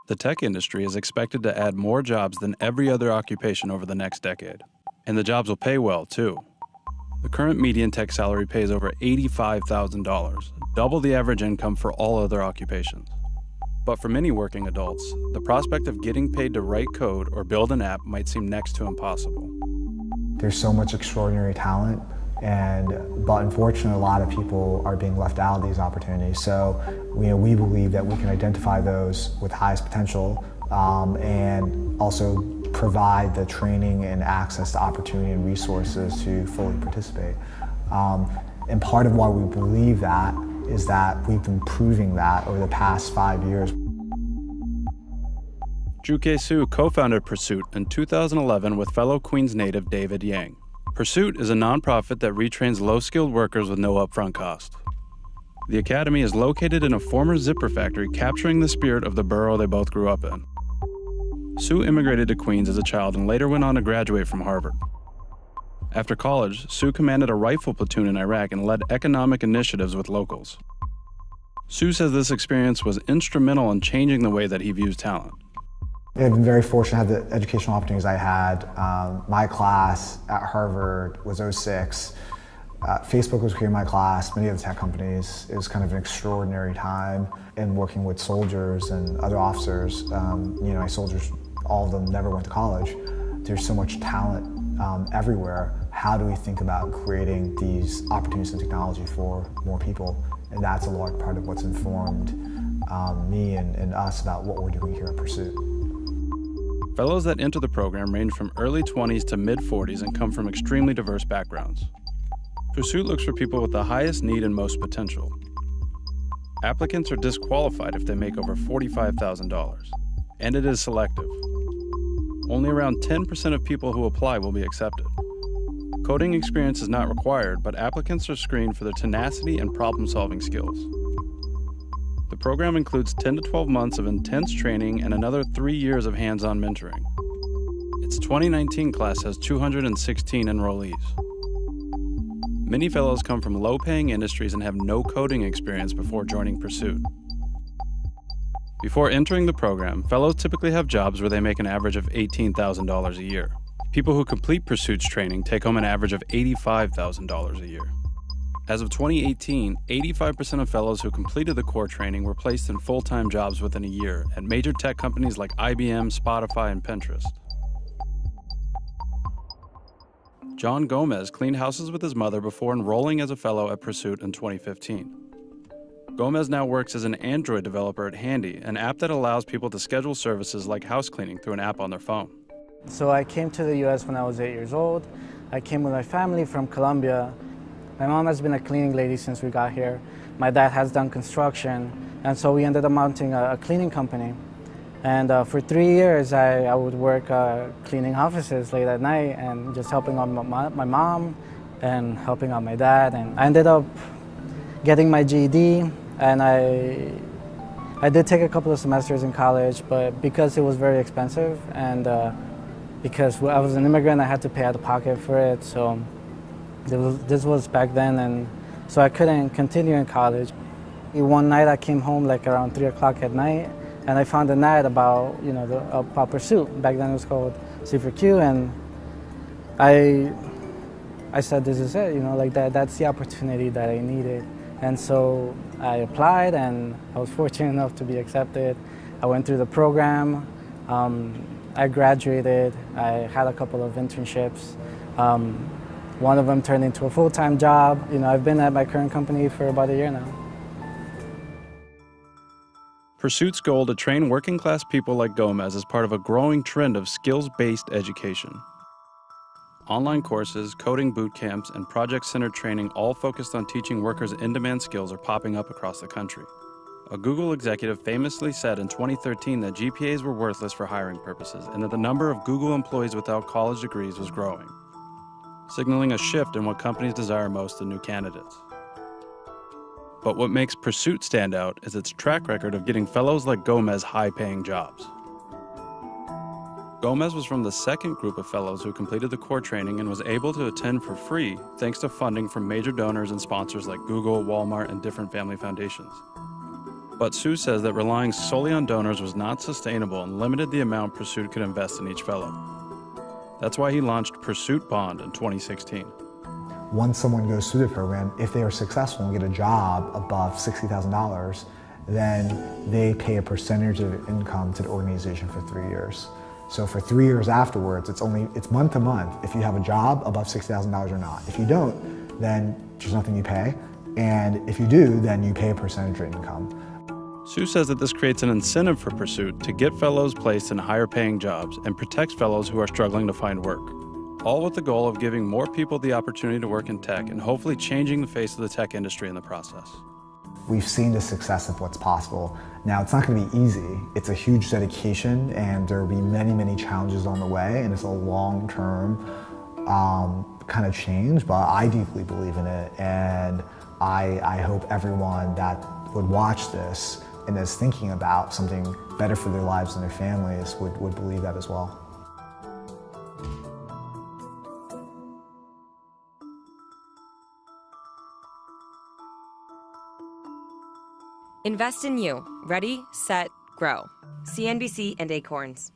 The tech industry is expected to add more jobs than every other occupation over the next decade. And the jobs will pay well, too. The current median tech salary pays over $85,000, double the average income for all other occupations. But for many working adults, the prospect of getting paid to write code or build an app might seem next to impossible. There's so much extraordinary talent, but unfortunately a lot of people are being left out of these opportunities. So we believe that we can identify those with highest potential and also provide the training and access to opportunity and resources to fully participate. And part of why we believe that is that we've been proving that over the past 5 years. Juke Su co-founded Pursuit in 2011 with fellow Queens native David Yang. Pursuit is a nonprofit that retrains low-skilled workers with no upfront cost. The academy is located in a former zipper factory, capturing the spirit of the borough they both grew up in. Su immigrated to Queens as a child and later went on to graduate from Harvard. After college, Su commanded a rifle platoon in Iraq and led economic initiatives with locals. Su says this experience was instrumental in changing the way that he views talent. I've been very fortunate to have the educational opportunities I had. My class at Harvard was '06. Facebook was creating my class, many of the tech companies. It was kind of an extraordinary time in working with soldiers and other officers. My soldiers, all of them never went to college. There's so much talent everywhere. How do we think about creating these opportunities and technology for more people? And that's a large part of what's informed me and us about what we're doing here at Pursuit. Fellows that enter the program range from early 20s to mid-40s and come from extremely diverse backgrounds. Pursuit looks for people with the highest need and most potential. Applicants are disqualified if they make over $45,000, and it is selective. Only around 10% of people who apply will be accepted. Coding experience is not required, but applicants are screened for their tenacity and problem-solving skills. The program includes 10 to 12 months of intense training and another 3 years of hands-on mentoring. Its 2019 class has 216 enrollees. Many fellows come from low-paying industries and have no coding experience before joining Pursuit. Before entering the program, fellows typically have jobs where they make an average of $18,000 a year. People who complete Pursuit's training take home an average of $85,000 a year. As of 2018, 85% of fellows who completed the core training were placed in full-time jobs within a year at major tech companies like IBM, Spotify, and Pinterest. John Gomez cleaned houses with his mother before enrolling as a fellow at Pursuit in 2015. Gomez now works as an Android developer at Handy, an app that allows people to schedule services like house cleaning through an app on their phone. So I came to the US when I was 8 years old. I came with my family from Colombia. My mom has been a cleaning lady since we got here. My dad has done construction, and so we ended up mounting a cleaning company. And for 3 years, I would work cleaning offices late at night and just helping out my mom and helping out my dad. And I ended up getting my GED, and I did take a couple of semesters in college, but because it was very expensive and because I was an immigrant, I had to pay out of pocket for it. So this was back then, and so I couldn't continue in college. One night I came home like around 3 o'clock at night, and I found an ad about about Pursuit. Back then it was called C4Q, and I said, this is it, that's the opportunity that I needed. And so I applied, and I was fortunate enough to be accepted. I went through the program. I graduated. I had a couple of internships. One of them turned into a full-time job. I've been at my current company for about a year now. Pursuit's goal to train working-class people like Gomez is part of a growing trend of skills-based education. Online courses, coding boot camps, and project-centered training, all focused on teaching workers in-demand skills, are popping up across the country. A Google executive famously said in 2013 that GPAs were worthless for hiring purposes and that the number of Google employees without college degrees was growing, signaling a shift in what companies desire most in new candidates. But what makes Pursuit stand out is its track record of getting fellows like Gomez high-paying jobs. Gomez was from the second group of fellows who completed the core training and was able to attend for free thanks to funding from major donors and sponsors like Google, Walmart, and different family foundations. But Sue says that relying solely on donors was not sustainable and limited the amount Pursuit could invest in each fellow. That's why he launched Pursuit Bond in 2016. Once someone goes through the program, if they are successful and get a job above $60,000, then they pay a percentage of income to the organization for 3 years. So for 3 years afterwards, it's month to month if you have a job above $60,000 or not. If you don't, then there's nothing you pay. And if you do, then you pay a percentage of income. Sue says that this creates an incentive for Pursuit to get fellows placed in higher paying jobs and protects fellows who are struggling to find work, all with the goal of giving more people the opportunity to work in tech and hopefully changing the face of the tech industry in the process. We've seen the success of what's possible. Now, it's not going to be easy. It's a huge dedication, and there will be many, many challenges on the way, and it's a long-term kind of change, but I deeply believe in it, and I hope everyone that would watch this and is thinking about something better for their lives and their families would believe that as well. Invest in you. Ready, set, grow. CNBC and Acorns.